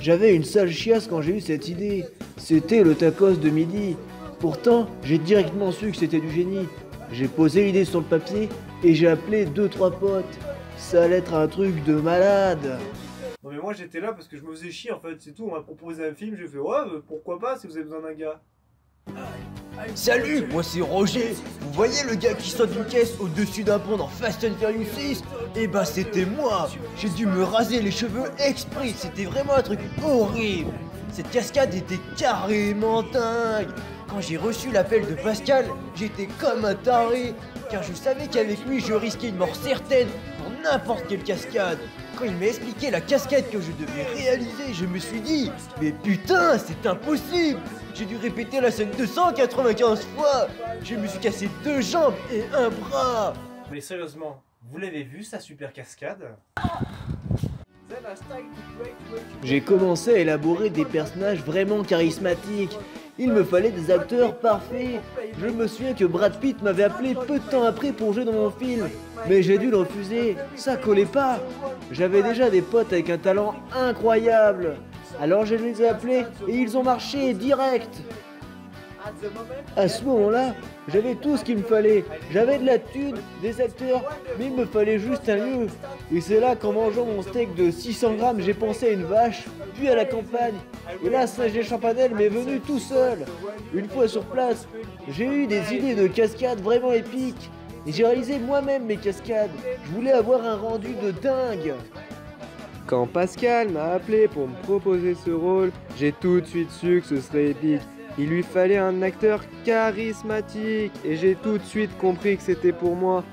J'avais une sale chiasse quand j'ai eu cette idée. C'était le tacos de midi. Pourtant, j'ai directement su que c'était du génie. J'ai posé l'idée sur le papier et j'ai appelé 2-3 potes. Ça allait être un truc de malade. Non mais moi j'étais là parce que je me faisais chier en fait, c'est tout. On m'a proposé un film, j'ai fait ouais, pourquoi pas si vous avez besoin d'un gars. Salut, moi c'est Roger. Vous voyez le gars qui saute d'une caisse au-dessus d'un pont dans Fast and Furious 6? Eh bah c'était moi. J'ai dû me raser les cheveux exprès, c'était vraiment un truc horrible. Cette cascade était carrément dingue. Quand j'ai reçu l'appel de Pascal, j'étais comme un taré, car je savais qu'avec lui je risquais une mort certaine pour n'importe quelle cascade. Quand il m'a expliqué la cascade que je devais réaliser, je me suis dit, mais putain, c'est impossible. J'ai dû répéter la scène 295 fois. Je me suis cassé 2 jambes et un bras. Mais sérieusement, vous l'avez vu sa super cascade? J'ai commencé à élaborer des personnages vraiment charismatiques. Il me fallait des acteurs parfaits. Je me souviens que Brad Pitt m'avait appelé peu de temps après pour jouer dans mon film. Mais j'ai dû le refuser, ça collait pas. J'avais déjà des potes avec un talent incroyable. Alors je les ai appelés et ils ont marché direct. À ce moment-là, j'avais tout ce qu'il me fallait. J'avais de la thune, des acteurs, mais il me fallait juste un lieu. Et c'est là qu'en mangeant mon steak de 600 grammes, j'ai pensé à une vache, puis à la campagne. Et là, Saint-Gé-Champanel m'est venu tout seul. Une fois sur place, j'ai eu des idées de cascades vraiment épiques. Et j'ai réalisé moi-même mes cascades. Je voulais avoir un rendu de dingue. Quand Pascal m'a appelé pour me proposer ce rôle, j'ai tout de suite su que ce serait épique. Il lui fallait un acteur charismatique et j'ai tout de suite compris que c'était pour moi.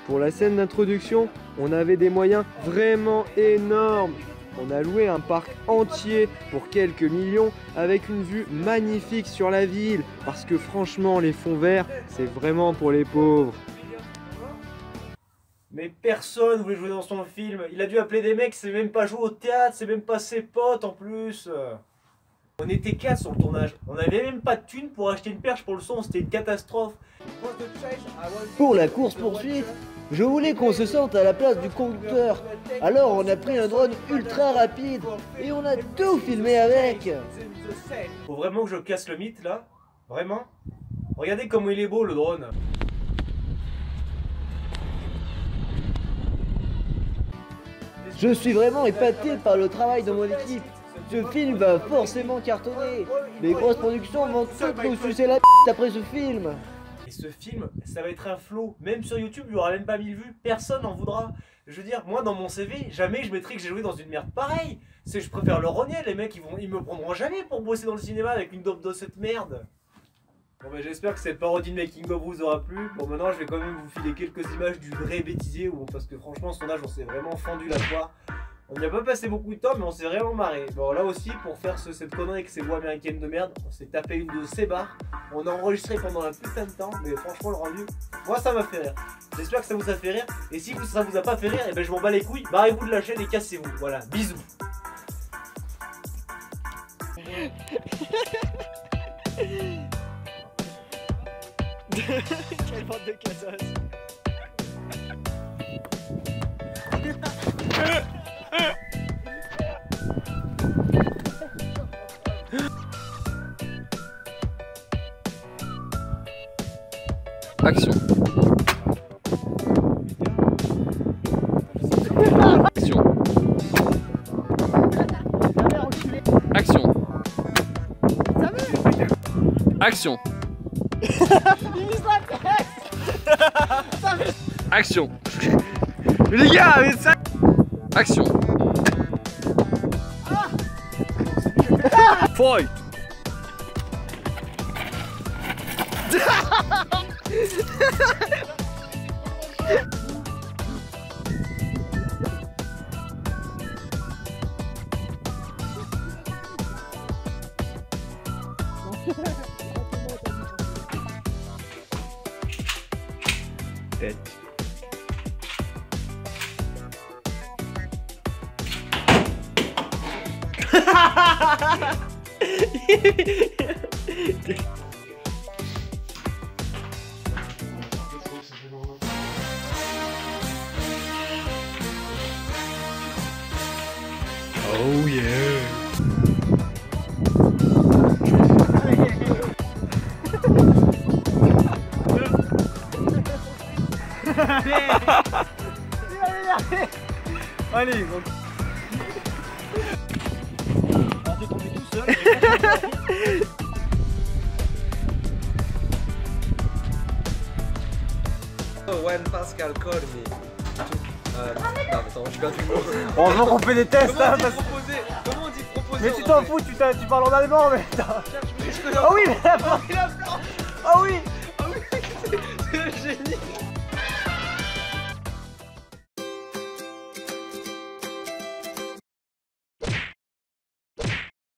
Pour la scène d'introduction, on avait des moyens vraiment énormes. On a loué un parc entier pour quelques millions avec une vue magnifique sur la ville. Parce que franchement, les fonds verts, c'est vraiment pour les pauvres. Mais personne voulait jouer dans son film. Il a dû appeler des mecs, c'est même pas jouer au théâtre, c'est même pas ses potes en plus. On était 4 sur le tournage. On avait même pas de thunes pour acheter une perche pour le son, c'était une catastrophe. Pour la course-poursuite, je voulais qu'on se sente à la place du conducteur. Alors on a pris un drone ultra rapide et on a tout filmé avec. Faut vraiment que je casse le mythe là? Vraiment? Regardez comment il est beau le drone. Je suis vraiment épaté par le travail de mon équipe. Ce film va forcément cartonner. Les grosses productions vont toutes nous sucer la après ce film. Et ce film, ça va être un flow. Même sur YouTube, il n'y aura même pas 1000 vues. Personne n'en voudra. Je veux dire, moi dans mon CV, jamais je mettrai que j'ai joué dans une merde pareille. Je préfère le renier. Les mecs, ils me prendront jamais pour bosser dans le cinéma avec une dope de cette merde. Bon bah j'espère que cette parodie de Making of vous aura plu. Bon maintenant je vais quand même vous filer quelques images du vrai bêtisier parce que franchement son âge on s'est vraiment fendu la poire. On n'y a pas passé beaucoup de temps mais on s'est vraiment marré. Bon là aussi pour faire cette connerie avec ces voix américaines de merde, on s'est tapé une de ces barres. On a enregistré pendant un putain de temps mais franchement le rendu, moi ça m'a fait rire. J'espère que ça vous a fait rire et si ça vous a pas fait rire, et ben je m'en bats les couilles, barrez-vous de la chaîne et cassez-vous. Voilà, bisous. Quelle bande de cassos. Action. Action. Action. Action. Action. Les gars, mais ça... Action. Fight. Tête. Oh yeah. Allez, bon. Ah, t'es tombé tout seul. When Pascal call me. Attends, je perds du mot. Heureusement qu'on fait des tests, hein, parce... Comment on dit proposer? Mais tu t'en fous, tu parles en allemand, mais... Oh oui, mais... Oh oui. C'est le génie.